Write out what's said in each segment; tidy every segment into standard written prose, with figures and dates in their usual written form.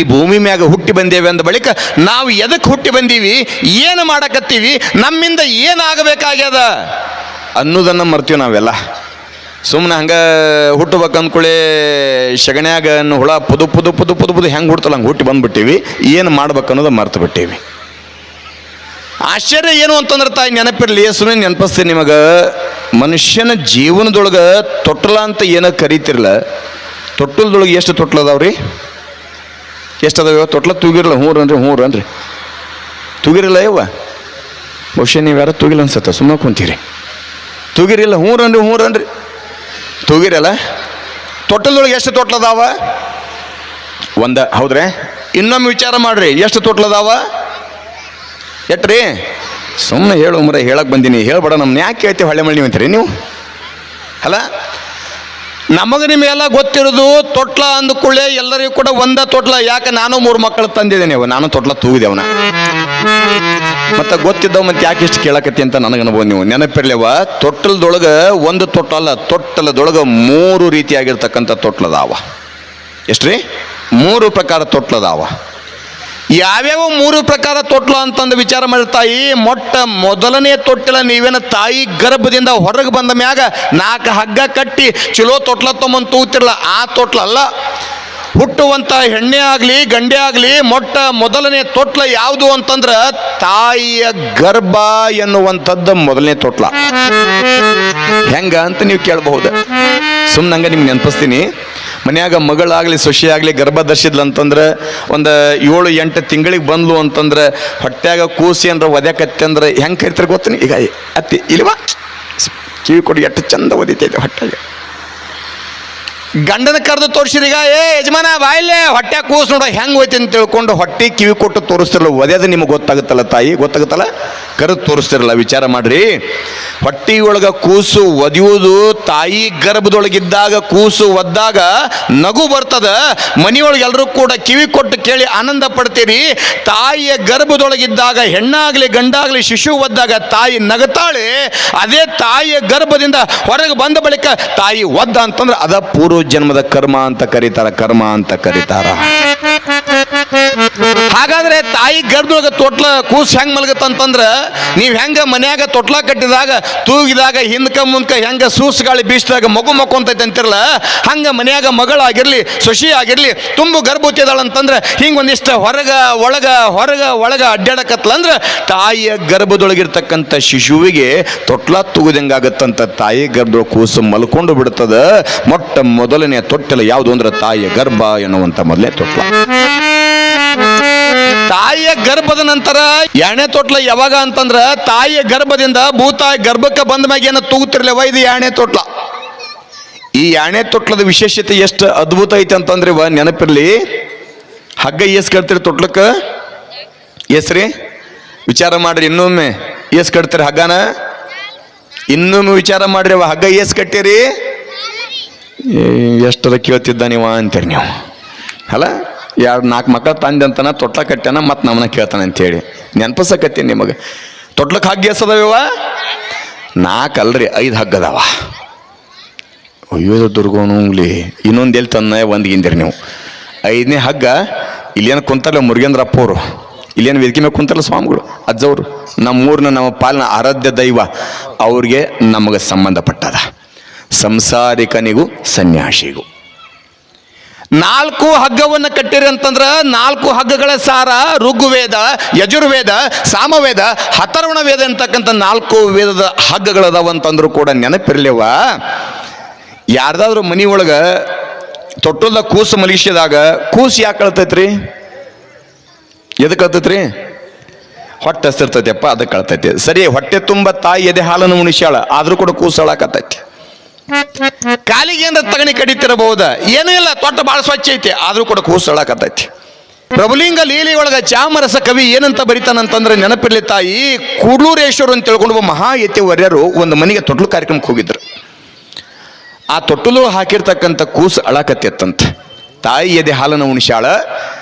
ಈ ಭೂಮಿ ಮ್ಯಾಗ ಹುಟ್ಟಿ ಬಂದೇವೆ ಅಂದ ಬಳಿಕ ನಾವು ಎದಕ್ಕೆ ಹುಟ್ಟಿ ಬಂದೀವಿ, ಏನು ಮಾಡಕತ್ತೀವಿ, ನಮ್ಮಿಂದ ಏನಾಗಬೇಕಾಗ್ಯದ ಅನ್ನೋದನ್ನು ಮರ್ತೀವಿ ನಾವೆಲ್ಲ. ಸುಮ್ಮನೆ ಹಂಗೆ ಹುಟ್ಟಬೇಕಂದ್ಕೊಳ್ಳಿ ಶಗಣ್ಯಾಗ ಹುಳ ಪುದು ಪುದು ಪುದು ಪುದು ಪುದು ಹೆಂಗೆ ಹುಡ್ತಲ್ಲ ಹಂಗೆ ಹುಟ್ಟಿ ಬಂದ್ಬಿಟ್ಟೀವಿ. ಏನು ಮಾಡ್ಬೇಕು ಅನ್ನೋದು ಮರ್ತು ಬಿಟ್ಟೀವಿ. ಆಶ್ಚರ್ಯ ಏನು ಅಂತಂದ್ರೆ ತಾಯಿ ನೆನಪಿರಲಿ, ಸುಮ್ಮನೆ ನೆನಪಿಸ್ತೀನಿ ನಿಮಗೆ. ಮನುಷ್ಯನ ಜೀವನದೊಳಗೆ ತೊಟ್ಲ ಅಂತ ಏನೋ ಕರಿತಿರಲ್ಲ, ತೊಟ್ಟಲದೊಳಗೆ ಎಷ್ಟು ತೊಟ್ಲದಾವ್ರಿ? ಎಷ್ಟು ಅದಾವ ತೊಟ್ಲ? ತೂಗಿರಲ್ಲ. ಹ್ಞೂ ತೂಗಿರಲ್ಲ ಯವ್ವ. ಬಹುಶಃ ನೀವು ಯಾರು ತೂಗಿಲ್ಲ ಅನ್ಸತ್ತ, ಸುಮ್ಮನೆ ಕುಂತೀರಿ. ತೂಗಿರಿಲ್ಲ. ಹ್ಞೂ ತೂಗಿರಲ್ಲ. ತೊಟ್ಟಲದೊಳಗೆ ಎಷ್ಟು ತೊಟ್ಲದಾವ? ಒಂದ. ಹೌದ್ರಿ? ಇನ್ನೊಮ್ಮೆ ವಿಚಾರ ಮಾಡ್ರಿ, ಎಷ್ಟು ತೊಟ್ಲದಾವ? ಎಟ್ರಿ? ಸುಮ್ಮನೆ ಹೇಳು ಮರ, ಹೇಳಕ್ಕೆ ಬಂದೀನಿ. ಹೇಳ್ಬೇಡ, ನಮ್ಮನ್ನ ಯಾಕೆ ಕೇಳ್ತೀವಿ ಹಳ್ಳೆ ಮಳ್ಳಿ ಅಂತೀರಿ ನೀವು? ಅಲ್ಲ, ನಮಗೆ ನಿಮಗೆಲ್ಲ ಗೊತ್ತಿರೋದು ತೊಟ್ಲ ಅಂದ್ಕೊಳ್ಳೆ ಎಲ್ಲರಿಗೂ ಕೂಡ ಒಂದ ತೊಟ್ಲ. ಯಾಕೆ ನಾನು 3 ಮಕ್ಕಳು ತಂದಿದ್ದೇನೆ, ನಾನು ತೊಟ್ಲ ತೂಗಿದೆವನ. ಮತ್ತೆ ಗೊತ್ತಿದ್ದವ ಮತ್ತೆ ಯಾಕೆ ಇಷ್ಟು ಕೇಳಕತ್ತಿ ಅಂತ ನನಗೆ ಅನ್ಬೋದು. ನೀವು ನೆನಪಿರ್ಲಿವ, ತೊಟ್ಟಲದೊಳಗೆ ಒಂದು ತೊಟ್ಟಲ್ಲ, ತೊಟ್ಟಲದೊಳಗೆ 3 ರೀತಿಯಾಗಿರ್ತಕ್ಕಂಥ ತೊಟ್ಲದಾವ. ಎಷ್ಟ್ರಿ? 3 ಪ್ರಕಾರ ತೊಟ್ಲದಾವ. ಯಾವ್ಯಾವ 3 ಪ್ರಕಾರ ತೊಟ್ಲ ಅಂತಂದು ವಿಚಾರ ಮಾಡಿರ್ತಾಯಿ. ಮೊದಲನೇ ತೊಟ್ಟಿಲ ನೀವೇನ ತಾಯಿ ಗರ್ಭದಿಂದ ಹೊರಗೆ ಬಂದ ಮ್ಯಾಗ 4 ಹಗ್ಗ ಕಟ್ಟಿ ಚಲೋ ತೊಟ್ಲ ತೊಗೊಂಬಂದು ತೂತಿರಲ್ಲ, ಆ ತೊಟ್ಲ ಅಲ್ಲ. ಹುಟ್ಟುವಂಥ ಹೆಣ್ಣೆ ಆಗಲಿ ಗಂಡೆ ಆಗಲಿ ಮೊದಲನೇ ತೊಟ್ಲ ಯಾವುದು ಅಂತಂದ್ರೆ ತಾಯಿಯ ಗರ್ಭ ಎನ್ನುವಂಥದ್ದು ಮೊದಲನೇ ತೊಟ್ಲ. ಹೆಂಗ ಅಂತ ನೀವು ಕೇಳಬಹುದು. ಸುಮ್ಮನಂಗೆ ನಿಮ್ಗೆ ನೆನಪಿಸ್ತೀನಿ. ಮನ್ಯಾಗ ಮಗಳಾಗಲಿ ಸೊಸೆಯಾಗಲಿ ಗರ್ಭ ಧರಿಸಿದ್ಲು ಅಂತಂದ್ರೆ ಒಂದು 7-8 ತಿಂಗಳಿಗೆ ಬಂದ್ಲು ಅಂತಂದ್ರೆ ಹೊಟ್ಯಾಗ ಕೂಸಿ ಅಂದ್ರೆ ಒದ್ಯಾಕತ್ತೆ ಅಂದ್ರೆ ಹೆಂಗೆ ಕರಿತಾರೆ ಗೊತ್ತೀನಿ? ಈಗ ಅತ್ತಿ ಇಲ್ವಾ ಕಿವಿ ಕೊಡಿ ಎಷ್ಟು ಚಂದ ಒದಿತೈತೆ ಹೊಟ್ಟೆಗೆ. ಗಂಡನ ಕರೆದು ತೋರಿಸಿರೀಗ, ಏ ಯಜಮಾನ ಬಾಯಿಲೆ ಹೊಟ್ಟೆ ಕೂಸು ನೋಡ ಹೆಂಗೆ ಹೋಯ್ತು ಅಂತ ತಿಳ್ಕೊಂಡು ಹೊಟ್ಟೆ ಕಿವಿ ಕೊಟ್ಟು ತೋರಿಸ್ತಿರಲ್ಲ, ಒದ್ಯದ ನಿಮಗೆ ಗೊತ್ತಾಗುತ್ತಲ್ಲ ತಾಯಿ, ಗೊತ್ತಾಗುತ್ತಲ್ಲ, ಕರೆದು ತೋರಿಸ್ತಿರಲ್ಲ. ವಿಚಾರ ಮಾಡ್ರಿ, ಹೊಟ್ಟೆಯೊಳಗೆ ಕೂಸು ಒದಿಯುವುದು ತಾಯಿ ಗರ್ಭದೊಳಗಿದ್ದಾಗ ಕೂಸು ಒದ್ದಾಗ ನಗು ಬರ್ತದ. ಮನೆಯೊಳಗೆ ಎಲ್ಲರೂ ಕೂಡ ಕಿವಿ ಕೊಟ್ಟು ಕೇಳಿ ಆನಂದ ಪಡ್ತೀರಿ. ತಾಯಿಯ ಗರ್ಭದೊಳಗಿದ್ದಾಗ ಹೆಣ್ಣಾಗಲಿ ಗಂಡಾಗಲಿ ಶಿಶು ಒದ್ದಾಗ ತಾಯಿ ನಗತಾಳೆ. ಅದೇ ತಾಯಿಯ ಗರ್ಭದಿಂದ ಹೊರಗೆ ಬಂದ ಬಳಿಕ ತಾಯಿ ಒದ್ದ ಅಂತಂದ್ರೆ ಅದ ಪೂರ್ವ ಜನ್ಮದ ಕರ್ಮ ಅಂತ ಕರೀತಾರ. ಹಾಗಾದ್ರೆ ತಾಯಿ ಗರ್ಭದೊಳಗೆ ತೊಟ್ಲ ಕೂಸು ಹೆಂಗ್ ಮಲಗತ್ತಂತಂದ್ರ, ನೀವು ಹೆಂಗ ಮನ್ಯಾಗ ತೊಟ್ಲ ಕಟ್ಟಿದಾಗ ತೂಗಿದಾಗ ಹಿಂದ್ಕ ಮುಂದ್ಕ ಹೆಂಗ ಸೂಸು ಗಾಳಿ ಬೀಸಿದಾಗ ಮಗು ಮಕ್ಕೊಂತೈತೆ ಅಂತಿರಲ್ಲ, ಹಂಗ ಮನ್ಯಾಗ ಮಗಳಾಗಿರ್ಲಿ ಸೊಸಿ ಆಗಿರ್ಲಿ ತುಂಬು ಗರ್ಭವತಿದಾಳಂತಂದ್ರೆ ಹಿಂಗೆ ಒಂದಿಷ್ಟು ಹೊರಗ ಅಡ್ಡಾಡಕತ್ಲಂದ್ರೆ ತಾಯಿಯ ಗರ್ಭದೊಳಗಿರ್ತಕ್ಕಂಥ ಶಿಶುವಿಗೆ ತೊಟ್ಲ ತೂಗುದಂಗಾಗತ್ತಂತ. ತಾಯಿ ಗರ್ಭದೊಳಗೆ ಕೂಸು ಮಲ್ಕೊಂಡು ಬಿಡ್ತದ. ಮೊದಲನೇ ತೊಟ್ಟಲ ಯಾವುದು ಅಂದ್ರೆ ತಾಯಿಯ ಗರ್ಭ ಎನ್ನುವಂತ ಮೊದಲನೇ ತೊಟ್ಲ. ತಾಯಿಯ ಗರ್ಭದ ನಂತರ 2ನೇ ತೊಟ್ಲ ಯಾವಾಗ ಅಂತಂದ್ರ ತಾಯಿಯ ಗರ್ಭದಿಂದ ಭೂತಾಯಿ ಗರ್ಭಕ್ಕೆ ಬಂದ ಮ್ಯಾಗ ಏನೋ ತೂಗುತ್ತಿರ್ಲಿವ, ಇದು 2ನೇ ತೊಟ್ಲ. ಈ 2ನೇ ತೊಟ್ಲದ ವಿಶೇಷತೆ ಎಷ್ಟು ಅದ್ಭುತ ಐತೆ ಅಂತಂದ್ರೆ, ನೆನಪಿರ್ಲಿ, ಹಗ್ಗ ಏಸ್ ಕಟ್ತೀರಿ ತೊಟ್ಲಕ್ಕ? ಎಸ್ರಿ? ವಿಚಾರ ಮಾಡ್ರಿ ಇನ್ನೊಮ್ಮೆ, ಏಸ್ ಕಟ್ತೀರಿ ಹಗ್ಗನ? ಇನ್ನೊಮ್ಮೆ ವಿಚಾರ ಮಾಡ್ರಿ, ಹಗ್ಗ ಏಸ್ ಕಟ್ಟಿರಿ? ಎಷ್ಟರ ಕೇಳ್ತಿದ್ದ ನೀವ ಅಂತೀರಿ ನೀವು. ಅಲ್ಲ, 2-4 ಮಕ್ಕಳು ತಂದೆ ಅಂತಾನ ತೊಟ್ಲ ಕಟ್ಟ್ಯಾನ, ಮತ್ತು ನಮ್ಮನ್ನ ಕೇಳ್ತಾನೆ ಅಂತೇಳಿ ನೆನಪಿಸಕತ್ತೀನಿ ನಿಮಗೆ. ತೊಟ್ಲಕ್ಕೆ ಹಗ್ಗ ಎಸದವ? 4 ಅಲ್ರಿ, 5 ಹಗ್ಗದಾವ. ಅಯ್ಯೋ ದುರ್ಗೋನುಂಗ್ಲಿ, ಇನ್ನೊಂದು ಎಲ್ಲಿ ತಂದ ಒಂದ್ಗಿಂದಿರಿ ನೀವು. 5ನೇ ಹಗ್ಗ ಇಲ್ಲೇನು ಕುಂತಲ್ಲ ಮುರುಗೇಂದ್ರಪ್ಪ ಅವರು, ಇಲ್ಲೇನು ವೇದಿಕೆ ಮೇಲೆ ಕುಂತಲ್ಲ ಸ್ವಾಮಿಗಳು, ಅಜ್ಜವರು, ನಮ್ಮೂರಿನ ನಮ್ಮ ಪಾಲಿನ ಆರಾಧ್ಯ ದೈವ, ಅವ್ರಿಗೆ ನಮಗೆ ಸಂಬಂಧಪಟ್ಟದ. ಸಂಸಾರಿಕನಿಗೂ ಸನ್ಯಾಸಿಗೂ 4 ಹಗ್ಗವನ್ನು ಕಟ್ಟಿರಿ ಅಂತಂದ್ರೆ 4 ಹಗ್ಗಗಳ ಸಾರ ಋಗ್ವೇದ, ಯಜುರ್ವೇದ, ಸಾಮವೇದ, ಅಥರ್ವಣ ವೇದ ಅಂತಕ್ಕಂಥ 4 ವೇದದ ಹಗ್ಗಗಳದಾವಂತಂದ್ರು ಕೂಡ ನೆನಪಿರ್ಲಿವ. ಯಾರ್ದಾದ್ರು ಮನೆಯೊಳಗೆ ತೊಟ್ಟದ ಕೂಸು ಮಲಗಿಸಿದಾಗ ಕೂಸು ಯಾಕೆ ಕಳ್ತೈತ್ರಿ? ಎದಕ್ಕೆ ಕಳ್ತೈತ್ರಿ? ಹೊಟ್ಟೆ ಹಸ್ತಿರ್ತೈತಿಯಪ್ಪ, ಅದಕ್ಕೆ ಕಳ್ತೈತಿ. ಸರಿ, ಹೊಟ್ಟೆ ತುಂಬ ತಾಯಿ ಎದೆ ಹಾಲನ್ನು ಉಣಿಸ್ಯಾಳ, ಆದ್ರೂ ಕೂಡ ಕೂಸು ಅಳಾಕತ್ತೈತಿ. ಕಾಲಿಗೆ ಏನಾರ ತಗಣಿ ಕಡಿತಿರಬಹುದ? ಏನೂ ಇಲ್ಲ, ತೊಟ್ಟ ಭಾಳ ಸ್ವಚ್ಛ ಐತಿ, ಆದ್ರೂ ಕೂಡ ಕೂಸು ಅಳಾಕತ್ತೈತಿ. ಪ್ರಭುಲಿಂಗ ಲೀಲೆ ಒಳಗ ಚಾಮರಸ ಕವಿ ಏನಂತ ಬರಿತಾನಂತಂದ್ರೆ, ನೆನಪಿರ್ಲಿ ತಾಯಿ, ಕೂಡ್ಲೂರೇಶ್ವರ ಅಂತ ತಿಳ್ಕೊಂಡು ಮಹಾಯತಿ ವರ್ಯರು ಒಂದು ಮನೆಗೆ ತೊಟ್ಲು ಕಾರ್ಯಕ್ರಮಕ್ಕೆ ಹೋಗಿದ್ರು. ಆ ತೊಟ್ಟಲು ಹಾಕಿರ್ತಕ್ಕಂಥ ಕೂಸು ಅಳಾಕತ್ತಿತ್ತಂತ. ತಾಯಿ ಎದೆ ಹಾಲನ್ನು ಉಣಿಸ್ಯಾಳ,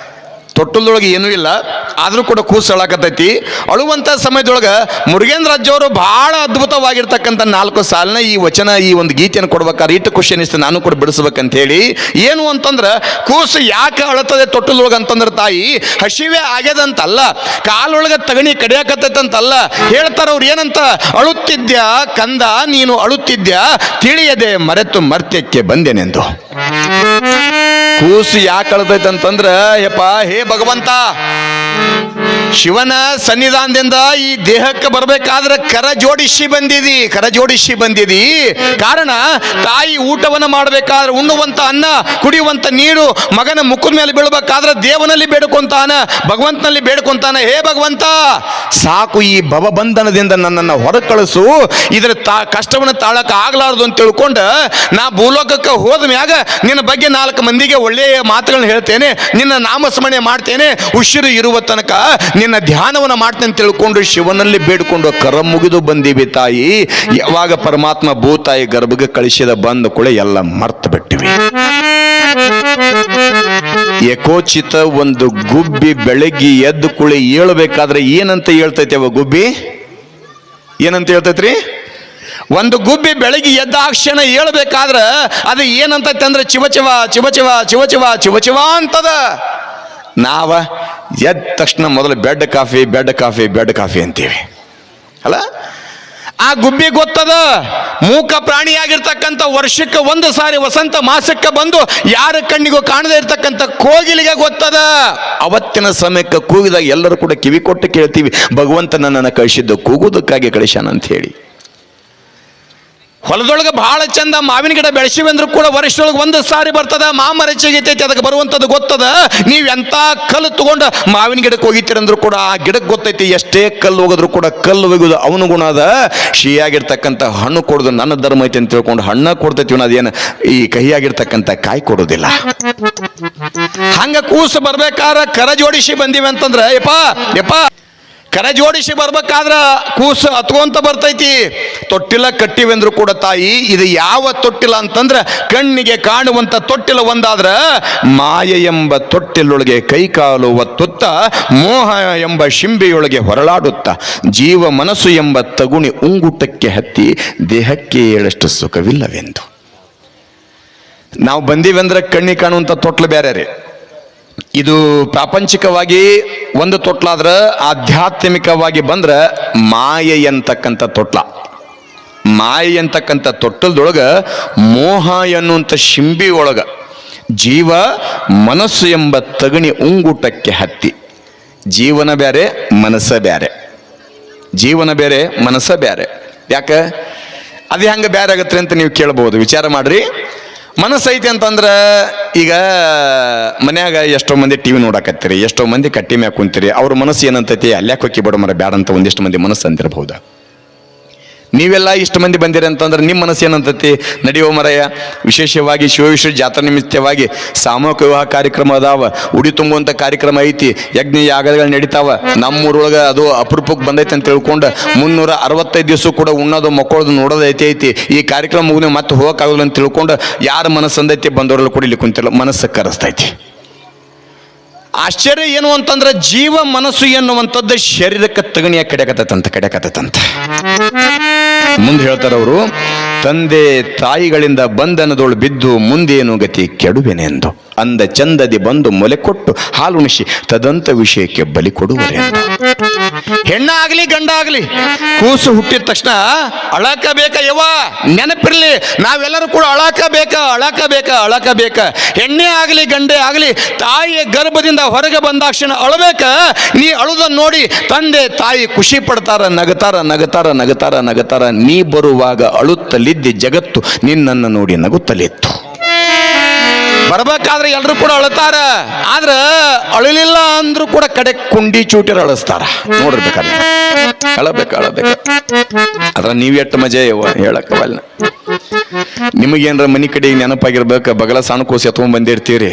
ತೊಟ್ಟಲದೊಳಗೆ ಏನೂ ಇಲ್ಲ, ಆದರೂ ಕೂಡ ಕೂಸು ಅಳಕತ್ತೈತಿ. ಅಳುವಂಥ ಸಮಯದೊಳಗೆ ಮುರುಗೇಂದ್ರ ಅಜ್ಜವರು ಬಹಳ ಅದ್ಭುತವಾಗಿರ್ತಕ್ಕಂಥ 4 ಸಾಲಿನ ಈ ವಚನ, ಈ ಒಂದು ಗೀತೆಯನ್ನು ಕೊಡ್ಬೇಕಾದ್ರೆ ಇಟ್ಟು ಖುಷಿ ಅನಿಸ್ತು, ನಾನು ಕೂಡ ಬಿಡಿಸ್ಬೇಕಂತ ಹೇಳಿ. ಏನು ಅಂತಂದ್ರೆ ಕೂಸು ಯಾಕೆ ಅಳತದೆ ತೊಟ್ಟಲೊಳಗೆ ಅಂತಂದ್ರೆ ತಾಯಿ ಹಸಿವೆ ಆಗ್ಯದಂತಲ್ಲ, ಕಾಲೊಳಗೆ ತಗಣಿ ಕಡಿಯಾಕತ್ತೈತಂತಲ್ಲ. ಹೇಳ್ತಾರ ಅವ್ರು ಏನಂತ, ಅಳುತ್ತಿದ್ಯಾ ಕಂದ ನೀನು ಅಳುತ್ತಿದ್ಯಾ, ತಿಳಿಯದೆ ಮರೆತು ಮರ್ತ್ಯಕ್ಕೆ ಬಂದೇನೆಂದು. ಕೂಸು ಯಾಕೆ ಅಳತೈತಂತಂದ್ರ, ಯಪ್ಪ ಹೇ ಭಗವಂತ, ಶಿವನ ಸನ್ನಿಧಾನದಿಂದ ಈ ದೇಹಕ್ಕೆ ಬರ್ಬೇಕಾದ್ರೆ ಕರ ಜೋಡಿಸಿ ಬಂದಿದಿ. ಕಾರಣ ತಾಯಿ ಊಟವನ್ನು ಮಾಡಬೇಕಾದ್ರೆ ಉಣ್ಣುವಂತ ಅನ್ನ, ಕುಡಿಯುವಂತ ನೀರು ಮಗನ ಮುಖದ ಮೇಲೆ ಬೀಳ್ಬೇಕಾದ್ರೆ ದೇವನಲ್ಲಿ ಬೇಡ್ಕೊಂತಾನ, ಭಗವಂತನಲ್ಲಿ ಬೇಡ್ಕೊಂತಾನ. ಹೇ ಭಗವಂತ, ಸಾಕು ಈ ಭವಬಂಧನದಿಂದ ನನ್ನನ್ನು ಹೊರ ಕಳಿಸು, ಇದರ ಕಷ್ಟವನ್ನು ತಾಳಕ ಆಗ್ಲಾರ್ದು ಅಂತ ತಿಳ್ಕೊಂಡು ನಾ ಭೂಲೋಕಕ್ಕೆ ಹೋದ ಮ್ಯಾಗ ನಿನ್ನ ಬಗ್ಗೆ 4 ಮಂದಿಗೆ ಒಳ್ಳೆಯ ಮಾತುಗಳನ್ನ ಹೇಳ್ತೇನೆ, ನಿನ್ನ ನಾಮಸ್ಮರಣೆ ಮಾಡ್ತೇನೆ, ಉಸಿರು ಇರುವ ತನಕ ನಿನ್ನ ಧ್ಯಾನವನ್ನು ಮಾಡ್ತೇನೆ ಅಂತ ತಿಳ್ಕೊಂಡು ಶಿವನಲ್ಲಿ ಬೇಡ್ಕೊಂಡು ಕರ ಮುಗಿದು ಬಂದೀವಿ ತಾಯಿ. ಯಾವಾಗ ಪರಮಾತ್ಮ ಭೂತಾಯಿ ಗರ್ಭಕ್ಕೆ ಕಳಿಸಿದ ಬಂದ ಕೂಡ ಎಲ್ಲ ಮರ್ತು ಬಿಟ್ಟಿವಿ. ಯಕೋಚಿತ ಒಂದು ಗುಬ್ಬಿ ಬೆಳಗ್ಗೆ ಎದ್ದು ಕುಳಿ ಏಳಬೇಕಾದ್ರೆ ಏನಂತ ಹೇಳ್ತೈತೆ ಅವ ಗುಬ್ಬಿ? ಏನಂತ ಹೇಳ್ತೈತ್ರಿ? ಒಂದು ಗುಬ್ಬಿ ಬೆಳಗ್ಗೆ ಎದ್ದಾಕ್ಷಣ ಹೇಳ್ಬೇಕಾದ್ರೆ ಅದು ಏನಂತೈತೆ ಅಂದ್ರೆ ಚಿವಚಿವ ಚಿವಚಿವ ಚಿವಚಿವ ಚಿವಚಿವ ಅಂತದ. ನಾವ ಎದ್ದ ತಕ್ಷಣ ಮೊದಲು ಬೆಡ್ ಕಾಫಿ ಅಂತೀವಿ ಅಲ್ಲ. ಆ ಗುಬ್ಬಿ ಗೊತ್ತದ, ಮೂಕ ಪ್ರಾಣಿಯಾಗಿರ್ತಕ್ಕಂಥ ವರ್ಷಕ್ಕೆ 1 ಸಾರಿ ವಸಂತ ಮಾಸಕ್ಕೆ ಬಂದು ಯಾರ ಕಣ್ಣಿಗೂ ಕಾಣದೇ ಇರ್ತಕ್ಕಂಥ ಕೋಗಿಲಿಗೆ ಗೊತ್ತದ. ಅವತ್ತಿನ ಸಮಯಕ್ಕೆ ಕೂಗಿದಾಗ ಎಲ್ಲರೂ ಕೂಡ ಕಿವಿ ಕೊಟ್ಟು ಕೇಳ್ತೀವಿ, ಭಗವಂತ ನನ್ನನ್ನು ಕಳಿಸಿದ್ದು ಕೂಗುವುದಕ್ಕಾಗಿ ಕಳಿಸ್ಯಾನ ಅಂತ ಹೇಳಿ. ಹೊಲದೊಳಗೆ ಬಹಳ ಚಂದ ಮಾವಿನ ಗಿಡ ಬೆಳೆಸಿವಿ ಅಂದ್ರೂ ಕೂಡ ವರ್ಷದೊಳಗೆ 1 ಸಾರಿ ಬರ್ತದ, ಮಾಮರ ಚಿಗಿತೈತಿ, ಅದಕ್ಕೆ ಬರುವಂಥದ್ದು ಗೊತ್ತದ. ನೀವು ಎಂಥ ಕಲ್ಲು ತಗೊಂಡು ಮಾವಿನ ಗಿಡಕ್ಕೆ ಹೋಗಿತೀರಂದ್ರೂ ಕೂಡ ಆ ಗಿಡಕ್ಕೆ ಗೊತ್ತೈತಿ, ಎಷ್ಟೇ ಕಲ್ಲು ಹೋಗಿದ್ರು ಕೂಡ ಕಲ್ಲು ಒಯ್ಯೋದು ಅವನು ಗುಣ ಅದ. ಸಿಹಿಯಾಗಿರ್ತಕ್ಕಂಥ ಹಣ್ಣು ಕೊಡೋದು ನನ್ನ ಧರ್ಮ ಐತಿ ಅಂತ ತಿಳ್ಕೊಂಡು ಹಣ್ಣ ಕೊಡ್ತೈತಿ, ಅದೇನು ಈ ಕಹಿಯಾಗಿರ್ತಕ್ಕಂಥ ಕಾಯಿ ಕೊಡೋದಿಲ್ಲ. ಹಂಗ ಕೂಸು ಬರ್ಬೇಕಾದ್ರೆ ಕರ ಜೋಡಿಸಿ ಬಂದೀವಿ ಅಂತಂದ್ರೆ, ಯಪ್ಪ ಕರ ಜೋಡಿಸಿ ಬರ್ಬೇಕಾದ್ರ ಕೂಸು ಹತ್ಕೊಂತ ಬರ್ತೈತಿ. ತೊಟ್ಟಿಲ ಕಟ್ಟಿವೆಂದ್ರು ಕೂಡ ತಾಯಿ, ಇದು ಯಾವ ತೊಟ್ಟಿಲ ಅಂತಂದ್ರೆ ಕಣ್ಣಿಗೆ ಕಾಣುವಂತ ತೊಟ್ಟಿಲ ಒಂದಾದ್ರ ಮಾಯ ಎಂಬ ತೊಟ್ಟಿಲೊಳಗೆ ಕೈಕಾಲು ಒತ್ತುತ್ತ ಮೋಹ ಎಂಬ ಶಿಂಬೆಯೊಳಗೆ ಹೊರಳಾಡುತ್ತ ಜೀವ ಮನಸ್ಸು ಎಂಬ ತಗುಣಿ ಉಂಗುಟಕ್ಕೆ ಹತ್ತಿ ದೇಹಕ್ಕೆ ಏಳಷ್ಟು ಸುಖವಿಲ್ಲವೆಂದು. ನಾವು ಬಂದೀವಂದ್ರೆ ಕಣ್ಣಿಗೆ ಕಾಣುವಂತ ತೊಟ್ಲು ಬೇರೆ ರೀ. ಇದು ಪ್ರಾಪಂಚಿಕವಾಗಿ ಒಂದು ತೊಟ್ಲಾದ್ರೆ ಆಧ್ಯಾತ್ಮಿಕವಾಗಿ ಬಂದ್ರೆ ಮಾಯೆ ಅಂತಕ್ಕಂಥ ತೊಟ್ಲ. ಮಾಯೆ ಅಂತಕ್ಕಂಥ ತೊಟ್ಟಲದೊಳಗೆ ಮೋಹ ಎನ್ನುವಂಥ ಶಿಂಬಿ ಒಳಗ ಜೀವ ಮನಸ್ಸು ಎಂಬ ತಗಣಿ ಉಂಗುಟಕ್ಕೆ ಹತ್ತಿ. ಜೀವನ ಬೇರೆ ಮನಸ್ಸ ಬೇರೆ, ಜೀವನ ಬೇರೆ ಮನಸ್ಸ ಬೇರೆ. ಯಾಕೆ ಅದು ಹೆಂಗೆ ಬೇರೆ ಆಗತ್ತೆ ಅಂತ ನೀವು ಕೇಳ್ಬೋದು. ವಿಚಾರ ಮಾಡ್ರಿ. ಮನಸ್ಸು ಐತಿ ಅಂತಂದ್ರೆ ಈಗ ಮನ್ಯಾಗ ಎಷ್ಟೋ ಮಂದಿ ಟಿವಿ ನೋಡಕತ್ತೀರಿ, ಎಷ್ಟೋ ಮಂದಿ ಕಟ್ಟಿ ಮ್ಯಾಗ ಕುಂತೀರಿ. ಅವ್ರ ಮನಸ್ಸು ಏನಂತೈತಿ, ಅಲ್ಯಾಕೆ ಹೊಕ್ಕಿ ಬಿಡೋ ಮರ ಬ್ಯಾಡ ಅಂತ ಒಂದಿಷ್ಟು ಮಂದಿ ಮನಸ್ಸು ಅಂತಿರ್ಬಹುದು. ನೀವೆಲ್ಲ ಇಷ್ಟು ಮಂದಿ ಬಂದಿರಿ ಅಂತಂದ್ರೆ ನಿಮ್ಮ ಮನಸ್ಸು ಏನಂತೈತಿ, ನಡೆಯೋ ಮರಯ್ಯ, ವಿಶೇಷವಾಗಿ ಶಿವವಿಶ್ವ ಜಾತ್ರಾ ನಿಮಿತ್ತವಾಗಿ ಸಾಮೂಹಿಕ ವಿವಾಹ ಕಾರ್ಯಕ್ರಮ ಅದಾವ, ಉಡಿ ತುಂಬುವಂಥ ಕಾರ್ಯಕ್ರಮ ಐತಿ, ಯಜ್ಞ ಯಾಗಗಳು ನಡೀತಾವ. ನಮ್ಮೂರೊಳಗೆ ಅದು ಅಪರೂಪಕ್ಕೆ ಬಂದೈತೆ ಅಂತ ತಿಳ್ಕೊಂಡು 365 ದಿವಸ ಕೂಡ ಉಣ್ಣೋದು ಮಕ್ಕಳದು ನೋಡೋದು ಐತಿ. ಈ ಕಾರ್ಯಕ್ರಮ ಮುಗಿದು ಮತ್ತೆ ಹೋಗೋಕ್ಕಾಗಲ್ಲ ಅಂತ ತಿಳ್ಕೊಂಡು ಯಾರ ಮನಸ್ಸು ಅಂದೈತಿ ಬಂದವರೆಲ್ಲ ಕೂಡ ಇಲ್ಲಿ ಕುಂತಿಲ್ಲ, ಮನಸ್ಸು ಕರೆಸ್ತೈತಿ. ಆಶ್ಚರ್ಯ ಏನು ಅಂತಂದ್ರೆ ಜೀವ ಮನಸ್ಸು ಎನ್ನುವಂಥದ್ದು ಶರೀರಕ್ಕೆ ತಗಣಿಯ ಕಡೆಕತ್ತೈತಂತ ಮುಂದೆ ಹೇಳ್ತಾರವರು, ತಂದೆ ತಾಯಿಗಳಿಂದ ಬಂಧನದೊಳು ಬಿದ್ದು ಮುಂದೇನು ಗತಿ ಕೆಡುವೆನೆಂದು ಅಂದ ಚಂದದಿ ಬಂದು ಮೊಲೆ ಕೊಟ್ಟು ಹಾಲುಣಿಸಿ ತದಂತ ವಿಷಯಕ್ಕೆ ಬಲಿ ಕೊಡುವರೆಂದು. ಹೆಣ್ಣಾಗ್ಲಿ ಗಂಡಾಗ್ಲಿ ಕೂಸು ಹುಟ್ಟಿದ ತಕ್ಷಣ ಅಳಕ ಬೇಕ ಯವ್ವ, ನೆನಪಿರ್ಲಿ, ನಾವೆಲ್ಲರೂ ಕೂಡ ಅಳಕ ಬೇಕ. ಹೆಣ್ಣೆ ಆಗಲಿ ಗಂಡೆ ಆಗಲಿ ತಾಯಿಯ ಗರ್ಭದಿಂದ ಹೊರಗೆ ಬಂದಾಕ್ಷಣ ಅಳಬೇಕ. ನೀ ಅಳುದನ್ನು ನೋಡಿ ತಂದೆ ತಾಯಿ ಖುಷಿ ಪಡ್ತಾರ, ನಗತಾರ. ನೀ ಬರುವಾಗ ಅಳುತ್ತಲಿದ್ದಿ ಜಗತ್ತು ನಿನ್ನನ್ನು ನೋಡಿ ನಗುತ್ತಲಿತ್ತು. ಬರ್ಬೇಕಾದ್ರೆ ಎಲ್ರು ಕೂಡ ಅಳುತ್ತಾರ, ಆದ್ರ ಅಳಲಿಲ್ಲ ಅಂದ್ರೂ ಕೂಡ ಕಡೆ ಕುಂಡಿ ಚೂಟಿರ ಅಳಿಸ್ತಾರ. ನೋಡಿರ್ಬೇಕಾದ್ರೆ ಅಳಬೇಕ. ಅದ್ರ ನೀವ್ ಎಷ್ಟು ಮಜಾ ಹೇಳಕ್ಕವಲ್ಲ. ನಿಮಗೇನ್ರ ಮನಿ ಕಡೆ ನೆನಪಾಗಿರ್ಬೇಕು, ಬಗಲ ಸಣ್ಣ ಕೋಸಿ ಎತ್ಕೊಂಡ್ ಬಂದಿರ್ತೀರಿ.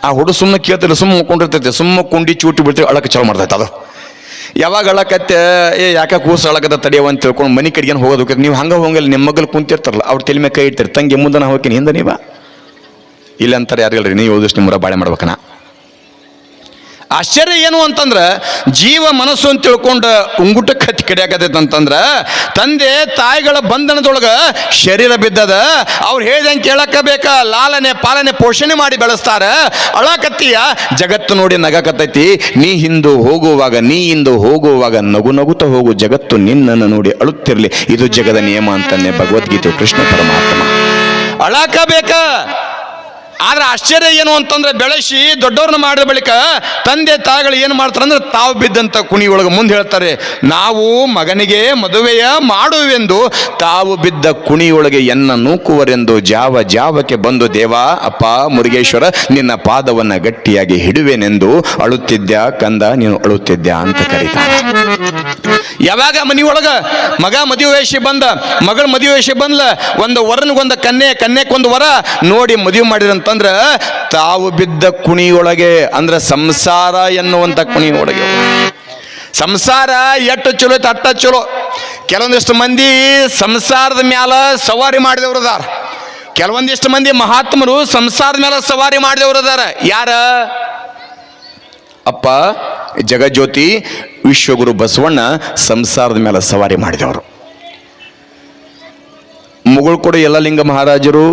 ಆ ಹುಡು ಸುಮ್ಮನೆ ಕೇಳ್ತಿಲ್ಲ, ಸುಮ್ಮ ಮುಕ್ಕೊಂಡಿರ್ತೈತೆ, ಸುಮ್ಮ ಕುಂಡಿ ಚೂಟಿ ಬಿಡ್ತೀವಿ, ಅಳಕ ಚಾಲು ಮಾಡ್ತೈತೆ. ಅದು ಯಾವಾಗ ಅಳಕತ್ತೆ, ಯಾಕೆ ಕೂಸು ಅಳಕದ ತಡೆಯವ ಅಂತ ತಿಳ್ಕೊಂಡು ಮನಿ ಕಡೆಗೇನು ಹೋಗೋದು. ನೀವು ಹಂಗ ಹೋಗಲ್ಲ, ನಿಮ್ಮ ಮಗಲ್ ಕುಂತಿರ್ತಾರಲ್ಲ, ಅವ್ರ ತಲೆ ಮೇಲೆ ಕೈ ಇಡ್ತೀರಿ, ತಂಗಿ ಮುಂದೆ ನಾ ಹೋಗ್ತೀನಿ, ಹಿಂದೆ ನೀವ ಇಲ್ಲ ಅಂತಾರೆ. ಯಾರಿಗಲ್ರಿ, ನೀವು ಓದಿಷ್ಟು ನಿಮ್ಮರ ಬಾಳೆ ಮಾಡ್ಬೇಕನ. ಆಶ್ಚರ್ಯ ಏನು ಅಂತಂದ್ರೆ ಜೀವ ಮನಸ್ಸು ಅಂತ ತಿಳ್ಕೊಂಡು ಉಂಗುಟಕ್ಕೆ ಹತ್ತಿ ಕಡಿಯಾಕತೈತೆ ಅಂತಂದ್ರೆ ತಂದೆ ತಾಯಿಗಳ ಬಂಧನದೊಳಗೆ ಶರೀರ ಬಿದ್ದದ. ಅವ್ರು ಹೇಳ್ದಂಗೆ ಕೇಳಕ್ಕ ಬೇಕಾ, ಲಾಲನೆ ಪಾಲನೆ ಪೋಷಣೆ ಮಾಡಿ ಬೆಳೆಸ್ತಾರ. ಅಳಕತ್ತೀಯ, ಜಗತ್ತು ನೋಡಿ ನಗಕತ್ತೈತಿ. ನೀ ಹಿಂದು ಹೋಗುವಾಗ ನಗು ನಗುತ್ತಾ ಹೋಗು, ಜಗತ್ತು ನಿನ್ನನ್ನು ನೋಡಿ ಅಳುತ್ತಿರಲಿ, ಇದು ಜಗದ ನಿಯಮ ಅಂತನ್ನೇ ಭಗವದ್ಗೀತೆ ಕೃಷ್ಣ ಪರಮಾತ್ಮ. ಅಳಕ ಬೇಕ. ಆದ್ರೆ ಆಶ್ಚರ್ಯ ಏನು ಅಂತಂದ್ರೆ ಬೆಳೆಸಿ ದೊಡ್ಡವ್ರನ್ನ ಮಾಡಿದ ಬಳಿಕ ತಂದೆ ತಾಯಿಗಳು ಏನು ಮಾಡ್ತಾರೆ ಅಂದ್ರೆ ತಾವು ಬಿದ್ದಂಥ ಕುಣಿಯೊಳಗೆ ಮುಂದೆ ಹೇಳ್ತಾರೆ, ನಾವು ಮಗನಿಗೆ ಮದುವೆಯ ಮಾಡುವೆಂದು ತಾವು ಬಿದ್ದ ಕುಣಿಯೊಳಗೆ ಎನ್ನ ನೂಕುವರೆಂದು ಜಾವಕ್ಕೆ ಬಂದು ದೇವ ಅಪ್ಪ ಮುರುಗೇಶ್ವರ ನಿನ್ನ ಪಾದವನ್ನ ಗಟ್ಟಿಯಾಗಿ ಹಿಡುವೆನೆಂದು ಅಳುತ್ತಿದ್ದ್ಯಾ ಕಂದ, ನೀನು ಅಳುತ್ತಿದ್ದ್ಯಾ ಅಂತ ಕರೀತಾರೆ. ಯಾವಾಗ ಮನೆಯೊಳಗ ಮಗ ಮದುವೆ ವಯಸ್ಸಿಗೆ ಬಂದ, ಮಗಳ ಮದುವೆ ವಯಸ್ಸಿಗೆ ಬಂದ್ಲ, ಒಂದು ವರನಿಗೊಂದು ಕನ್ಯೆಗೊಂದು ವರ ನೋಡಿ ಮದುವೆ ಮಾಡಿರಂತಂದ್ರ ತಾವು ಬಿದ್ದ ಕುಣಿಯೊಳಗೆ ಅಂದ್ರೆ ಸಂಸಾರ ಎನ್ನುವಂತ ಕುಣಿಯೊಳಗೆ. ಸಂಸಾರ ಎಷ್ಟು ಚಲೋ ಐತೆ ಅಟ್ಟ ಚಲೋ. ಕೆಲವೊಂದಿಷ್ಟು ಮಂದಿ ಸಂಸಾರದ ಮ್ಯಾಲ ಸವಾರಿ ಮಾಡಿದವರು ಅದಾರ. ಕೆಲವೊಂದಿಷ್ಟು ಮಂದಿ ಮಹಾತ್ಮರು ಸಂಸಾರದ ಮೇಲೆ ಸವಾರಿ ಮಾಡಿದವರು ಅದಾರ. ಯಾರ? ಅಪ್ಪ ಜಗಜ್ಯೋತಿ ವಿಶ್ವಗುರು ಬಸವಣ್ಣ ಸಂಸಾರದ ಮೇಲೆ ಸವಾರಿ ಮಾಡಿದವರು. ಮುಗುಳ್ಕೊಡು ಯಲ್ಲಲಿಂಗ ಮಹಾರಾಜರು,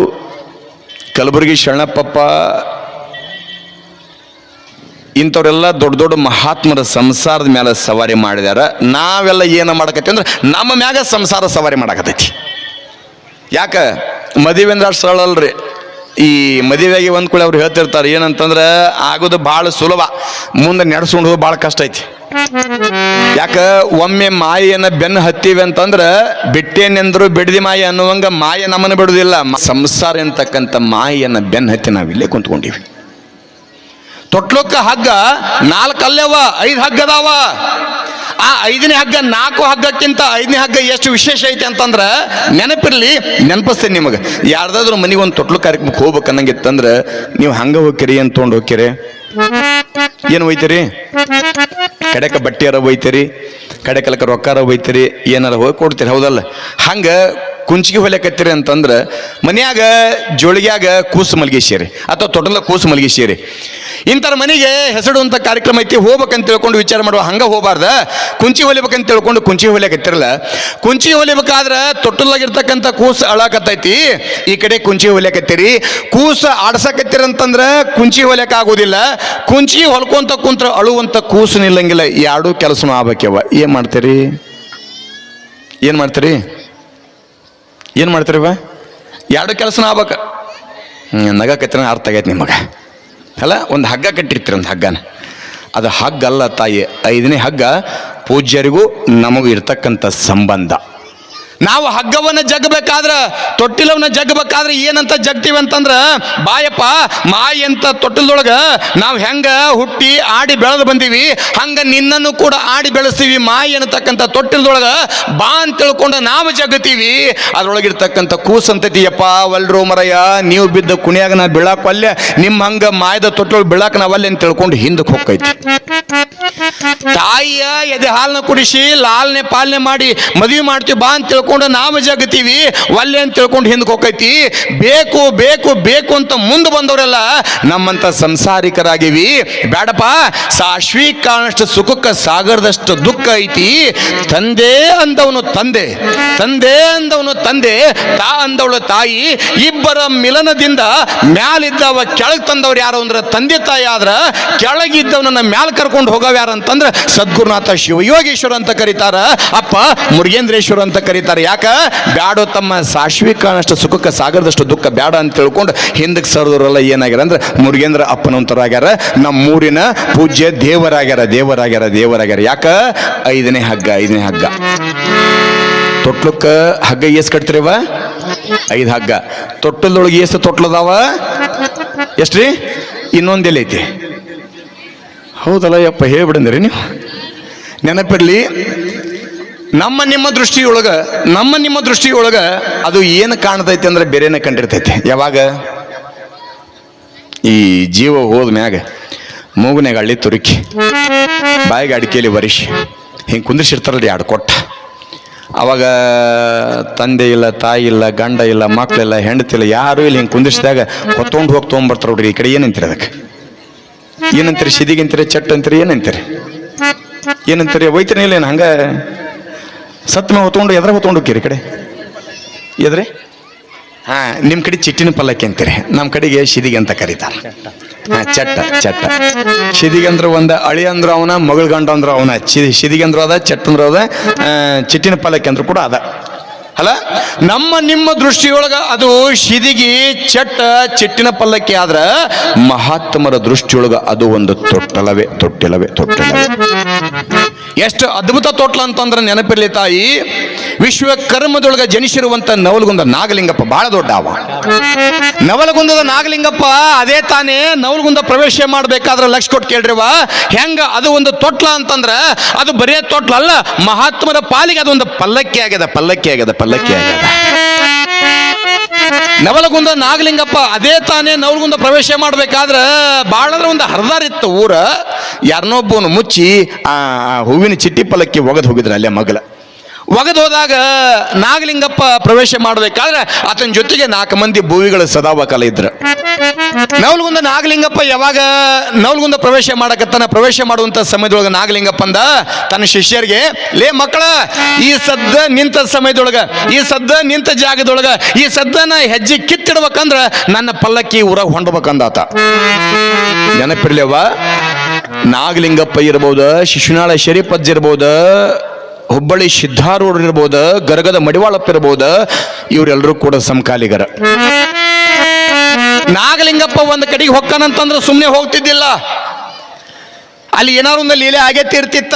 ಕಲಬುರಗಿ ಶರಣಪ್ಪಪ್ಪ, ಇಂಥವರೆಲ್ಲ ದೊಡ್ಡ ದೊಡ್ಡ ಮಹಾತ್ಮರ ಸಂಸಾರದ ಮೇಲೆ ಸವಾರಿ ಮಾಡಿದಾರ. ನಾವೆಲ್ಲ ಏನು ಮಾಡಕತ್ತಿ ಅಂದ್ರೆ ನಮ್ಮ ಮ್ಯಾಗ ಸಂಸಾರ ಸವಾರಿ ಮಾಡಕತ್ತೈತಿ. ಯಾಕ? ಮದುವೆ ಅಂದ್ರೆ ಅಷ್ಟು ಸರಳ ಅಲ್ರಿ. ಈ ಮದುವೆಗೆ ಒಂದು ಕೂಡ ಅವ್ರು ಹೇಳ್ತಿರ್ತಾರೆ ಏನಂತಂದ್ರೆ ಆಗೋದು ಭಾಳ ಸುಲಭ, ಮುಂದೆ ನಡೆಸ್ಕೊಂಡು ಹೋಗಿ ಭಾಳ ಕಷ್ಟ ಐತಿ. ಯಾಕ? ಒಮ್ಮೆ ಮಾಯೆಯನ್ನು ಬೆನ್ನು ಹತ್ತೀವಿ ಅಂತಂದ್ರೆ ಬಿಟ್ಟೇನೆಂದ್ರು ಬಿಡದಿ ಮಾಯ ಅನ್ನುವಂಗ ಮಾಯ ನಮ್ಮನ್ನು ಬಿಡುವುದಿಲ್ಲ. ಸಂಸಾರ ಅಂತಕ್ಕಂಥ ಮಾಯೆಯನ್ನು ಬೆನ್ನು ಹತ್ತಿ ನಾವಿಲ್ಲೇ ಕುಂತ್ಕೊಂಡಿವಿ. ತೊಟ್ಲಕ್ಕ ಹಗ್ಗ 4 ಅಲ್ಲೇವ, 5 ಹಗ್ಗ ಅದಾವ. ಆ 5ನೇ ಹಗ್ಗ 4 ಹಗ್ಗಕ್ಕಿಂತ 5ನೇ ಹಗ್ಗ ಎಷ್ಟು ವಿಶೇಷ ಐತೆ ಅಂತಂದ್ರೆ ನೆನಪಿರ್ಲಿ, ನೆನಪಿಸ್ತೇನೆ ನಿಮಗೆ. ಯಾರ್ದಾದ್ರೂ ಮನೆಗೆ ಒಂದು ತೊಟ್ಲು ಕಾರ್ಯಕ್ರಮಕ್ಕೆ ಹೋಗ್ಬೇಕು ಅನ್ನಂಗಿತ್ತಂದ್ರೆ ನೀವು ಹಂಗ ಹೋಗ್ತೀರಿ ಅಂತ ತೊಗೊಂಡು ಹೋಗ್ತೀರಿ, ಏನು ಒಯ್ತೀರಿ? ಕಡೆಕ ಬಟ್ಟೆಯಾರ ಒಯ್ತೀರಿ, ಕಡೆಕಲಕ ರೊಕ್ಕಾರ ಒಯ್ತೀರಿ, ಏನಾರ ಹೋಗಿ ಕೊಡ್ತೀರಿ, ಹೌದಲ್ಲ? ಹಂಗೆ ಕುಂಚಿಗೆ ಹೊಲಿಯಕತ್ತೀರಿ ಅಂತಂದ್ರೆ ಮನ್ಯಾಗ ಜೋಳಿಗ್ಯಾಗ ಕೂಸು ಮಲಗಿಸೀರಿ ಅಥವಾ ತೊಟಲ ಕೂಸು ಮಲಗಿಸೀರಿ. ಇಂಥರ ಮನೆಗೆ ಹೆಸಡುವಂಥ ಕಾರ್ಯಕ್ರಮ ಐತಿ, ಹೋಗ್ಬೇಕಂತ ತಿಳ್ಕೊಂಡು ವಿಚಾರ ಮಾಡುವ. ಹಂಗೆ ಹೋಗಬಾರ್ದ. ಕುಂಚಿ ಹೊಲಿಬೇಕಂತ ತಿಳ್ಕೊಂಡು ಕುಂಚಿ ಹೊಲಿಯಕತ್ತಿರಲ್ಲ. ಕುಂಚಿ ಹೊಲಿಬೇಕಾದ್ರೆ ತೊಟ್ಟಲಾಗಿರ್ತಕ್ಕಂಥ ಕೂಸು ಅಳಾಕತ್ತೈತಿ, ಈ ಕಡೆ ಕುಂಚಿ ಹೊಲಿಯಕತ್ತೀರಿ. ಕೂಸು ಆಡ್ಸಕತ್ತೀರಂತಂದ್ರೆ ಕುಂಚಿ ಹೊಲಿಯಕ್ಕೆ ಆಗೋದಿಲ್ಲ. ಕುಂಚಿ ಹೊಲ್ಕೊಂತ ಕುಂತ್ರ ಅಳುವಂಥ ಕೂಸು ನಿಲ್ಲಂಗಿಲ್ಲ. ಎರಡೂ ಕೆಲಸನೂ ಆಗ್ಬೇಕವ. ಏನು ಮಾಡ್ತೀರಿ? ಏನು ಮಾಡ್ತೀರಿ? ಏನು ಮಾಡ್ತೀರಿವ? ಎರಡು ಕೆಲಸನೂ ಆಗ್ಬೇಕು. ನಗಕತ್ತಿರ ಅರ್ಥ ಆಗೈತೆ ನಿಮಗೆ ಅಲ್ಲ? ಒಂದು ಹಗ್ಗ ಕಟ್ಟಿರ್ತೀರಿ, ಒಂದು ಹಗ್ಗನ. ಅದು ಹಗ್ಗ ಅಲ್ಲ ತಾಯಿ, 5ನೇ ಹಗ್ಗ ಪೂಜ್ಯರಿಗೂ ನಮಗೂ ಇರ್ತಕ್ಕಂಥ ಸಂಬಂಧ. ನಾವು ಹಗ್ಗವನ್ನು ಜಗ್ಬೇಕಾದ್ರೆ, ತೊಟ್ಟಿಲವನ್ನ ಜಗ್ಬೇಕಾದ್ರೆ ಏನಂತ ಜಗ್ತೀವಿ ಅಂತಂದ್ರೆ, ಬಾಯಪ್ಪ ಮಾಯಿ ಅಂತ ತೊಟ್ಟಿಲದೊಳಗೆ ನಾವು ಹೆಂಗ ಹುಟ್ಟಿ ಆಡಿ ಬೆಳೆದು ಬಂದೀವಿ, ಹಂಗ ನಿನ್ನನ್ನು ಕೂಡ ಆಡಿ ಬೆಳೆಸ್ತೀವಿ. ಮಾಯಿ ಅನ್ನತಕ್ಕಂಥ ತೊಟ್ಟಿಲದೊಳಗೆ ಬಾ ಅಂತ ತಿಳ್ಕೊಂಡು ನಾವು ಜಗ್ತೀವಿ. ಅದ್ರೊಳಗಿರ್ತಕ್ಕಂಥ ಕೂಸಂತೈತಿಯಪ್ಪ, ವಲ್ರು ಮರಯ್ಯ ನೀವು ಬಿದ್ದ ಕುಣಿಯಾಗ ನಾ ಬೀಳಾಕ ಅಲ್ಲೇ, ನಿಮ್ಮ ಹಂಗ ಮಾಯದ ತೊಟ್ಟಿಲೊಳಗೆ ಬೀಳಾಕ ನಾವಲ್ಲೇ ಅಂತ ತಿಳ್ಕೊಂಡು ಹಿಂದಕ್ಕೆ ಹೋಗ್ತೈತಿ. ತಾಯಿಯ ಎದೆ ಹಾಲನ್ನ ಕುಡಿಸಿ ಲಾಲನೆ ಪಾಲನೆ ಮಾಡಿ ಮದುವೆ ಮಾಡ್ತೀವಿ ಬಾ ಅಂತ ತಿಳ್ಕೊಂಡು ನಾವು ಜಗತೀವಿ, ಒಲ್ಲೆ ಅಂತ ತಿಳ್ಕೊಂಡು ಹಿಂದಕ್ಕೆ ಹೋಗೈತಿ. ಬೇಕು ಬೇಕು ಬೇಕು ಅಂತ ಮುಂದೆ ಬಂದವರೆಲ್ಲ ನಮ್ಮಂತ ಸಂಸಾರಿಕರಾಗಿವಿ. ಬೇಡಪ್ಪ, ಸಾಶ್ವಿ ಕಾಣಷ್ಟು ಸುಖಕ್ಕೆ ಸಾಗರದಷ್ಟು ದುಃಖ ಐತಿ. ತಂದೆ ಅಂದವನು ತಂದೆ, ತಂದೆ ಅಂದವನು ತಂದೆ, ತಾ ಅಂದವಳು ತಾಯಿ. ಇಬ್ಬರ ಮಿಲನದಿಂದ ಮ್ಯಾಲಿದ್ದವ ಕೆಳಗೆ ತಂದವ್ರು ಯಾರು ಅಂದ್ರೆ ತಂದೆ ತಾಯಿ. ಆದ್ರ ಕೆಳಗಿದ್ದವನನ್ನ ಮ್ಯಾಲ ಕರ್ಕೊಂಡು ಹೋಗವ ಯಾರಂತಂದ್ರೆ ಸದ್ಗುರುನಾಥ ಶಿವಯೋಗೇಶ್ವರ ಅಂತ ಕರೀತಾರ, ಅಪ್ಪ ಮುರುಗೇಂದ್ರೇಶ್ವರ ಅಂತ ಕರೀತಾರೆ. ಯಾಕ? ಬ್ಯಾಡೋ ತಮ್ಮ ಸಾಶ್ವಿ ಕಾಣಷ್ಟು ಸುಖಕ್ಕೆ ಸಾಗರದಷ್ಟು ದುಃಖ ಬೇಡ ಅಂತ ತಿಳ್ಕೊಂಡು ಹಿಂದಕ್ಕೆ ಸರ್ದವರೆಲ್ಲ ಏನಾಗ್ಯಾರ ಅಂದ್ರೆ ಮುರುಗೇಂದ್ರ ಅಪ್ಪನಂತರಾಗ್ಯಾರ. ನಮ್ಮೂರಿನ ಪೂಜ್ಯ ದೇವರಾಗ್ಯಾರ. ಯಾಕ? 5ನೇ ಹಗ್ಗ. ತೊಟ್ಲಕ್ಕ ಹಗ್ಗ ಎಷ್ಟು ಕಟ್ತಿರವ? 5 ಹಗ್ಗ. ತೊಟ್ಟಲದೊಳಗೆ ಎಷ್ಟು ತೊಟ್ಲದಾವ? ಎಷ್ಟ್ರಿ? ಇನ್ನೊಂದೆಲ್ಲ ಐತಿ, ಹೌದಲ್ಲ ಯಪ್ಪ? ಹೇಳ್ಬಿಡಂದ್ರಿ ನೀವು. ನೆನಪಿರ್ಲಿ, ನಮ್ಮ ನಿಮ್ಮ ದೃಷ್ಟಿಯೊಳಗ ಅದು ಏನು ಕಾಣ್ತೈತಿ ಅಂದ್ರೆ ಬೇರೆನೇ ಕಂಡಿರ್ತೈತಿ. ಯಾವಾಗ? ಈ ಜೀವ ಹೋದ ಮ್ಯಾಗ ಮೂಗುನ್ಯಾಗ ಹಳ್ಳಿ ತುರುಕಿ ಬಾಯಿಗೆ ಅಡಿಕೆಯಲ್ಲಿ ಬರಿಸಿ ಹಿಂಗೆ ಕುಂದಿರ್ಸಿರ್ತಾರಲ್ರಿ 2 ಕೊಟ್ಟ. ಅವಾಗ ತಂದೆ ಇಲ್ಲ, ತಾಯಿ ಇಲ್ಲ, ಗಂಡ ಇಲ್ಲ, ಮಕ್ಕಳಿಲ್ಲ, ಹೆಂಡತಿಲ್ಲ, ಯಾರು ಇಲ್ಲ. ಹಿಂಗೆ ಕುಂದಿಸಿದಾಗ ಹೊತ್ಕೊಂಡು ಹೋಗಿ ತೊಗೊಂಬರ್ತಾರೆ ನೋಡ್ರಿ. ಈ ಕಡೆ ಏನು ಅಂತೀರಿ ಅದಕ್ಕೆ? ಏನಂತೀರಿ? ಸಿದಿಗೆ ಅಂತೀರಿ, ಚಟ್ ಅಂತೀರಿ, ಏನಂತೀರಿ? ಏನಂತೀರಿ? ಒಯ್ತೀನಿ ಇಲ್ಲ ಏನು ಹಂಗೆ ಸತ್ ಮೇಲೆ ಹೊತ್ಕೊಂಡು ಎದ್ರ ಹೊತ್ಕೊಂಡು ಹೋಗ್ತೀರಿ ಈ ಕಡೆ ಎದ್ರಿ? ಹಾಂ, ನಿಮ್ಮ ಕಡೆ ಚಿಟ್ಟಿನ ಪಲ್ಲಕ್ಕಿ ಅಂತೀರಿ, ನಮ್ಮ ಕಡೆಗೆ ಸಿದಿಗೆ ಅಂತ ಕರೀತಾರೆ. ಹಾಂ, ಚಟ್ಟ ಚಟ್ಟ. ಸಿದಿಗೆ ಅಂದ್ರೆ ಒಂದು ಅಳಿ ಅಂದ್ರೆ ಅವನ, ಮಗಳ ಗಂಡ ಅಂದ್ರೆ ಅವನ. ಸಿದಿಗೆ ಅಂದ್ರೆ ಅದ, ಚಟ್ ಅಂದ್ರೆ ಅದ, ಚಿಟ್ಟಿನ ಪಲ್ಲಕ್ಕಿ ಅಂದ್ರೂ ಕೂಡ ಅದ ಅಲ್ಲ. ನಮ್ಮ ನಿಮ್ಮ ದೃಷ್ಟಿಯೊಳಗ ಅದು ಸಿದಿಗಿ, ಚಟ್ಟ, ಚಿಟ್ಟಿನ ಪಲ್ಲಕ್ಕಿ ಆದ್ರ ಮಹಾತ್ಮರ ದೃಷ್ಟಿಯೊಳಗ ಅದು ಒಂದು ತೊಟ್ಟಲವೇ ತೊಟ್ಟಿಲವೇ ತೊಟ್ಟಿಲವೇ. ಎಷ್ಟು ಅದ್ಭುತ ತೊಟ್ಲ ಅಂತಂದ್ರೆ ನೆನಪಿರ್ಲಿ ತಾಯಿ, ವಿಶ್ವಕರ್ಮದೊಳಗ ಜನಿಸಿರುವಂತ ನವಲಗುಂದ ನಾಗಲಿಂಗಪ್ಪ ಬಹಳ ದೊಡ್ಡ ಅವ. ನವಲಗುಂದದ ನಾಗಲಿಂಗಪ್ಪ ಅದೇ ತಾನೇ ನವಲಗುಂದ ಪ್ರವೇಶ ಮಾಡಬೇಕಾದ್ರೆ ಲಕ್ಷ ಕೊಟ್ಟು ಕೇಳ್ರಿವ ಹೆಂಗ ಅದು ಒಂದು ತೊಟ್ಲ ಅಂತಂದ್ರ ಅದು ಬರೇ ತೊಟ್ಲ ಅಲ್ಲ, ಮಹಾತ್ಮರ ಪಾಲಿಗೆ ಅದು ಒಂದು ಪಲ್ಲಕ್ಕಿ ಆಗ್ಯದ, ಪಲ್ಲಕ್ಕಿ ಆಗ್ಯದ, ಪಲ್ಲಕ್ಕಿ ಆಗ್ಯದ. ನವಲಗುಂದ ನಾಗಲಿಂಗಪ್ಪ ಅದೇ ತಾನೇ ನವಲಗುಂದ ಪ್ರವೇಶ ಮಾಡ್ಬೇಕಾದ್ರೆ ಬಾಳದ್ರ ಒಂದು ಹರಿದಾರಿತ್ತು ಊರ. ಯಾರನ್ನೊಬ್ಬನು ಮುಚ್ಚಿ ಆ ಹೂವಿನ ಚಿಟ್ಟಿ ಪಲ್ಲಕ್ಕಿ ಒಗದು ಹೋಗಿದ್ರ ಅಲ್ಲೇ ಮಗಲ. ಒಗದು ಹೋದಾಗ ನಾಗಲಿಂಗಪ್ಪ ಪ್ರವೇಶ ಮಾಡಬೇಕಾದ್ರೆ ಆತನ ಜೊತೆಗೆ 4 ಮಂದಿ ಭೂವಿಗಳು ಸದಾವಕಾಲ ಇದ್ರು. ನವಲಗುಂದ ನಾಗಲಿಂಗಪ್ಪ ಯಾವಾಗ ನವಲಗುಂದ ಪ್ರವೇಶ ಮಾಡಕತ್ತಾನ, ಪ್ರವೇಶ ಮಾಡುವಂತ ಸಮಯದೊಳಗ ನಾಗಲಿಂಗಪ್ಪಂದ ತನ್ನ ಶಿಷ್ಯರಿಗೆ, ಲೇ ಮಕ್ಕಳ, ಈ ಸದ್ದ ನಿಂತ ಸಮಯದೊಳಗ, ಈ ಸದ್ದ ನಿಂತ ಜಾಗದೊಳಗ ಈ ಸದ್ದನ ಹೆಜ್ಜೆ ಕಿತ್ತಿಡ್ಬೇಕಂದ್ರ ನನ್ನ ಪಲ್ಲಕ್ಕಿ ಊರಾಗ ಹೊಂಡ್ಬೇಕಂದಾತ. ನೆನಪಿರ್ಲಿವ, ನಾಗಲಿಂಗಪ್ಪ ಇರ್ಬೋದ, ಶಿಶುನಾಳ ಶರೀಫಜ್ಜ ಇರ್ಬೋದ, ಹುಬ್ಬಳ್ಳಿ ಸಿದ್ಧಾರೂಢ ಇರ್ಬೋದ, ಗರಗದ ಮಡಿವಾಳಪ್ಪ ಇರ್ಬೋದ, ಇವರೆಲ್ಲರೂ ಕೂಡ ಸಮಕಾಲಿಗರ. ನಾಗಲಿಂಗಪ್ಪ ಒಂದು ಕಡೆಗೆ ಹೊಕ್ಕಾನಂತಂದ್ರೆ ಸುಮ್ಮನೆ ಹೋಗ್ತಿದ್ದಿಲ್ಲ, ಅಲ್ಲಿ ಏನಾರು ಒಂದು ಲೀಲೆ ಆಗೇತಿರ್ತಿತ್ತ.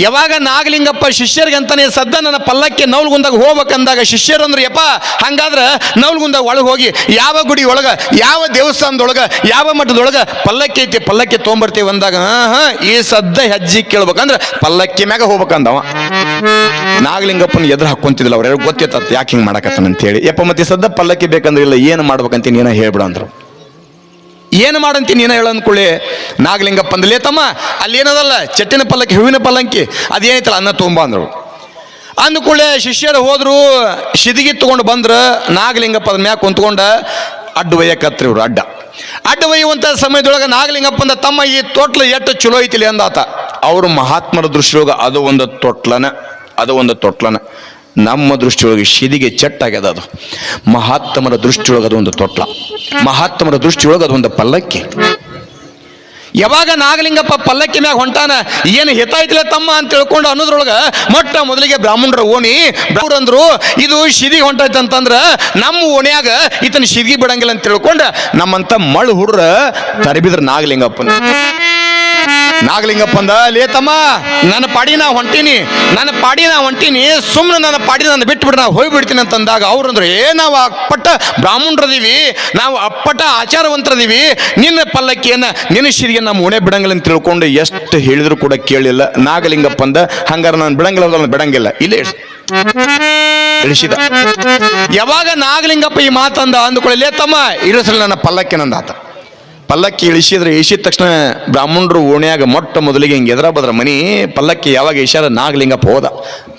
ಯಾವಾಗ ನಾಗಲಿಂಗಪ್ಪ ಶಿಷ್ಯರಿಗೆ ಅಂತಾನೆ ಸದ್ದ ನನ್ನ ಪಲ್ಲಕ್ಕಿ ನವಲಗುಂದಾಗ ಹೋಗ್ಬೇಕಂದಾಗ ಶಿಷ್ಯರಂದ್ರು, ಯಪ್ಪ ಹಂಗಾದ್ರೆ ನವಲಗುಂದಾಗ ಒಳಗೆ ಹೋಗಿ ಯಾವ ಗುಡಿ ಒಳಗ, ಯಾವ ದೇವಸ್ಥಾನದೊಳಗ, ಯಾವ ಮಠದೊಳಗ ಪಲ್ಲಕ್ಕಿ ಐತಿ, ಪಲ್ಲಕ್ಕಿ ತೊಗೊಂಬರ್ತೀವಿ ಅಂದಾಗ, ಈ ಸದ್ದ ಹೆಜ್ಜೆ ಕೇಳ್ಬೇಕಂದ್ರೆ ಪಲ್ಲಕ್ಕಿ ಮ್ಯಾಗ ಹೋಗ್ಬೇಕಂದವ. ನಾಗಲಿಂಗಪ್ಪನ ಎದುರು ಹಾಕೊಂತಿದ್ದಿಲ್ಲ, ಅವ್ರು ಗೊತ್ತಿತ್ತ ಯಾಕೆ ಹಿಂಗೆ ಮಾಡಕತ್ತಾನಂತೇಳಿ. ಯಪ್ಪ ಮತ್ತೆ ಸದ್ದ ಪಲ್ಲಕ್ಕಿ ಬೇಕಂದ್ರೆ ಇಲ್ಲ, ಏನು ಮಾಡ್ಬೇಕಂತ ನೀನ ಹೇಳ್ಬಿಡ ಅಂದ್ರು. ಏನು ಮಾಡಂತೀನಿ ನೀನ ಹೇಳ ಅಂದ್ಕೊಳ್ಳಿ. ನಾಗಲಿಂಗಪ್ಪ ಅಂದಲೇ ತಮ್ಮ ಅಲ್ಲಿ ಏನದಲ್ಲ ಚಟ್ಟಿನ ಪಲ್ಲಕ್ಕಿ, ಹೂವಿನ ಪಲ್ಲಕ್ಕಿ ಅದೇನೈತಲ್ಲ ಅನ್ನ ತೊಂಬ ಅಂದ್ರು. ಅಂದ್ಕೊಳ್ಳೆ ಶಿಷ್ಯರು ಹೋದ್ರು, ಸಿದಿಗಿ ತಗೊಂಡು ಬಂದ್ರ. ನಾಗಲಿಂಗಪ್ಪ ಅದ್ರ ಮ್ಯಾಗ ಕುಂತ್ಕೊಂಡ ಅಡ್ಡ ಒಯ್ಯಕತ್ರಿ ಇವ್ರು. ಅಡ್ಡ ಒಯ್ಯುವಂಥ ಸಮಯದೊಳಗೆ ನಾಗಲಿಂಗಪ್ಪಂದ, ತಮ್ಮ ಈ ತೊಟ್ಲು ಎಷ್ಟು ಚಲೋ ಐತಿಲಿ ಅಂದಾತ. ಅವರು ಮಹಾತ್ಮರ ದೃಷ್ಟಿಯೊಳಗ ಅದು ಒಂದು ತೊಟ್ಲನ, ಅದು ಒಂದು ತೊಟ್ಲನ. ನಮ್ಮ ದೃಷ್ಟಿಯೊಳಗೆ ಸಿದಿಗೆ ಚಟ್ಟಾಗ್ಯದ, ಅದು ಮಹಾತ್ಮರ ದೃಷ್ಟಿಯೊಳಗೆ ಅದು ಒಂದು ತೊಟ್ಲ, ಮಹಾತ್ಮರ ದೃಷ್ಟಿಯೊಳಗೆ ಅದು ಒಂದು ಪಲ್ಲಕ್ಕಿ. ಯಾವಾಗ ನಾಗಲಿಂಗಪ್ಪ ಪಲ್ಲಕ್ಕಿ ಮ್ಯಾಗ ಹೊಂಟಾನ, ಏನು ಹಿತಾಯ್ತಿಲ್ಲ ತಮ್ಮ ಅಂತ ತಿಳ್ಕೊಂಡು ಅನ್ನೋದ್ರೊಳಗ ಮೊಟ್ಟ ಮೊದಲಿಗೆ ಬ್ರಾಹ್ಮಣರ ಓಣಿ ಅಂದ್ರು, ಇದು ಸಿದಿಗೆ ಹೊಂಟೈತೆ ಅಂತಂದ್ರ ನಮ್ಮ ಓಣಿಯಾಗ ಈತನ ಸಿದಿಗೆ ಬಿಡಂಗಿಲ್ಲ ಅಂತ ತಿಳ್ಕೊಂಡು ನಮ್ಮಂತ ಮಳ್ಳು ಹುಡ್ರ ತರಬಿದ್ರ ನಾಗಲಿಂಗಪ್ಪನ. ನಾಗಲಿಂಗಪ್ಪಂದ, ಲೇ ತಮ್ಮ ನನ್ನ ಪಾಡಿ ನಾ ಹೊಂಟೀನಿ, ನನ್ನ ಪಾಡಿ ನಾ ಹೊಂಟೀನಿ, ಸುಮ್ಮನೆ ನನ್ನ ಪಾಡಿ ನಾನು ಬಿಟ್ಟು ನಾ ಹೋಗ್ಬಿಡ್ತೀನಿ ಅಂತಂದಾಗ ಅವ್ರಂದ್ರೆ, ನಾವು ಅಪ್ಪಟ್ಟ ಬ್ರಾಹ್ಮಣರದೀವಿ, ನಾವು ಅಪ್ಪಟ ಆಚಾರವಂತರದೀವಿ, ನಿನ್ನ ಪಲ್ಲಕ್ಕಿಯನ್ನ ನಿನ್ನ ಸಿರಿಗೆ ನಮ್ಮ ಉಣೆ ಬಿಡಂಗಿಲ್ಲ ಅಂತ ತಿಳ್ಕೊಂಡು ಎಷ್ಟು ಹೇಳಿದ್ರು ಕೂಡ ಕೇಳಿಲ್ಲ. ನಾಗಲಿಂಗಪ್ಪಂದ, ಹಂಗಾರ ನಾನು ಬಿಡಂಗಿಲ್ಲ, ಬಿಡಂಗಿಲ್ಲ, ಇಲ್ಲೇ ಇಳಿಸಿದ. ಯಾವಾಗ ನಾಗಲಿಂಗಪ್ಪ ಈ ಮಾತಂದ ಅಂದ್ಕೊಳ್ಳಿ, ಲೇ ತಮ್ಮ ಇಳಿಸಲಿ ನನ್ನ ಪಲ್ಲಕ್ಕಿ ನಂದಾತ. ಪಲ್ಲಕ್ಕಿ ಇಳಿಸಿದ್ರೆ, ಇಳಿಸಿದ ತಕ್ಷಣ ಬ್ರಾಹ್ಮಣರು ಓಣ್ಯಾಗ ಮೊಟ್ಟ ಮೊದಲಿಗೆ ಹಿಂಗೆ ಎದ್ರ ಬದ್ರ ಮನಿ ಪಲ್ಲಕ್ಕಿ ಯಾವಾಗ ಇಳಿಸ್ಯಾರ ನಾಗಲಿಂಗಪ್ಪ ಹೋದ.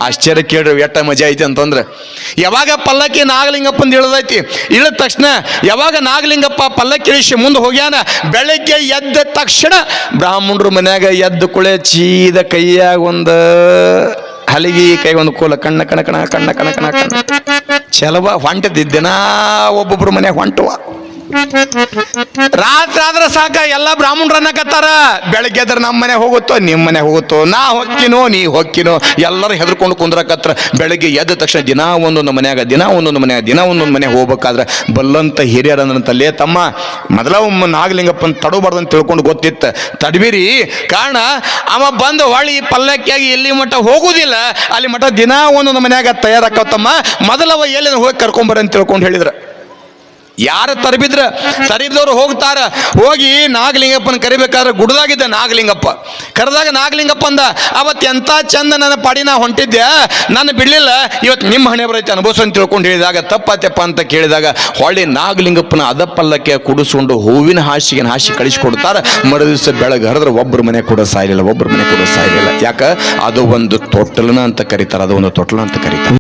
ಆಶ್ಚರ್ಯ ಕೇಳ್ರಿ ಎಟ್ಟ ಮಜಾ ಐತಿ ಅಂತಂದ್ರೆ, ಯಾವಾಗ ಪಲ್ಲಕ್ಕಿ ನಾಗಲಿಂಗಪ್ಪಂದು ಇಳಿದೈತಿ, ಇಳಿದ ತಕ್ಷಣ ಯಾವಾಗ ನಾಗಲಿಂಗಪ್ಪ ಪಲ್ಲಕ್ಕಿ ಇಳಿಸಿ ಮುಂದೆ ಹೋಗ್ಯಾನ, ಬೆಳಗ್ಗೆ ಎದ್ದ ತಕ್ಷಣ ಬ್ರಾಹ್ಮಣರು ಮನ್ಯಾಗ ಎದ್ದು ಕುಳೆ ಚೀದ ಕೈಯಾಗ ಒಂದು ಹಲಿಗಿ, ಕೈ ಒಂದು ಕೋಲ, ಕಣ್ಣ ಕಣ ಕಣ ಕಣ್ಣ ಕಣ ಕಣ ಕಣ್ಣ ಚಲವ ಹೊಂಟದಿದ್ದೆನ. ಒಬ್ಬೊಬ್ರು ಮನ್ಯಾಗ ಹೊಂಟುವ. ರಾತ್ರಿ ಆದ್ರೆ ಸಾಕ ಎಲ್ಲ ಬ್ರಾಹ್ಮಣರನ್ನಕತ್ತಾರ, ಬೆಳಗ್ಗೆ ಎದ್ರ ನಮ್ಮ ಮನೆ ಹೋಗುತ್ತೋ ನಿಮ್ಮ ಮನೆ ಹೋಗುತ್ತೋ, ನಾ ಹೊಕ್ಕಿನೋ ನೀ ಹೊಕ್ಕಿನೋ, ಎಲ್ಲರೂ ಹೆದರ್ಕೊಂಡು ಕುಂದ್ರಕತ್ರ. ಬೆಳಗ್ಗೆ ಎದ್ದ ತಕ್ಷಣ ದಿನ ಒಂದೊಂದು ಮನ್ಯಾಗ, ದಿನ ಒಂದೊಂದು ಮನ್ಯಾಗ, ದಿನ ಒಂದೊಂದು ಮನೆ ಹೋಗ್ಬೇಕಾದ್ರೆ ಬಲ್ಲಂತ ಹಿರಿಯರಂದ್ರಂತಲ್ಲೇ ತಮ್ಮ ಮೊದಲ ನಾಗಲಿಂಗಪ್ಪನ ತಡಬಾರ್ದಂತ ತಿಳ್ಕೊಂಡು ಗೊತ್ತಿತ್ತು, ತಡಬಿರಿ. ಕಾರಣ ಅವ ಬಂದು ಹೊಳಿ ಪಲ್ಲಕ್ಕಿಯಾಗಿ ಎಲ್ಲಿ ಮಠ ಹೋಗುದಿಲ್ಲ, ಅಲ್ಲಿ ಮಠ ದಿನ ಒಂದೊಂದು ಮನ್ಯಾಗ ತಯಾರಾಕತ್ತಮ್ಮ, ಮೊದಲವ ಎಲ್ಲಿ ಹೋಗಿ ಕರ್ಕೊಂಬರಂತ ತಿಳ್ಕೊಂಡು ಹೇಳಿದ್ರ. ಯಾರು ತರಬಿದವ್ರು ಹೋಗ್ತಾರ. ಹೋಗಿ ನಾಗಲಿಂಗಪ್ಪನ ಕರಿಬೇಕಾದ್ರೆ ಗುಡ್ದಾಗಿದ್ದ ನಾಗಲಿಂಗಪ್ಪ ಕರೆದಾಗ ನಾಗಲಿಂಗಪ್ಪ ಅಂದ, ಅವತ್ತು ಎಂತ ಚಂದ ನನ್ನ ಪಾಡಿ ನಾ ಹೊಂಟಿದ್ದೆ, ನಾನು ಬಿಡ್ಲಿಲ್ಲ, ಇವತ್ತು ನಿಮ್ಮ ಹಣೆ ಬರೈತೆ ಅನುಭವಿಸು ಅಂತ ತಿಳ್ಕೊಂಡು ಹೇಳಿದಾಗ, ತಪ್ಪ ಅಂತ ಕೇಳಿದಾಗ ಹೊಳ್ಳಿ ನಾಗಲಿಂಗಪ್ಪನ ಅದ ಪಲ್ಲಕ್ಕೆ ಕುಡಿಸ್ಕೊಂಡು ಹೂವಿನ ಹಾಸಿಗೆ ಹಾಸಿ ಕಳಿಸ್ಕೊಡ್ತಾರ. ಮರುದಿವಸ ಬೆಳಗ್ಗೆ ಹರಿದ್ರೆ ಒಬ್ಬರ ಮನೆ ಕೂಡ ಸಾಯಲಿಲ್ಲ, ಒಬ್ಬರ ಮನೆ ಕೂಡ ಸಾಯಲಿಲ್ಲ. ಯಾಕ ಅದು ಒಂದು ತೊಟ್ಟಲನ ಅಂತ ಕರೀತಾರ, ಅದು ಒಂದು ತೊಟ್ಟಲ ಅಂತ ಕರೀತಾರೆ.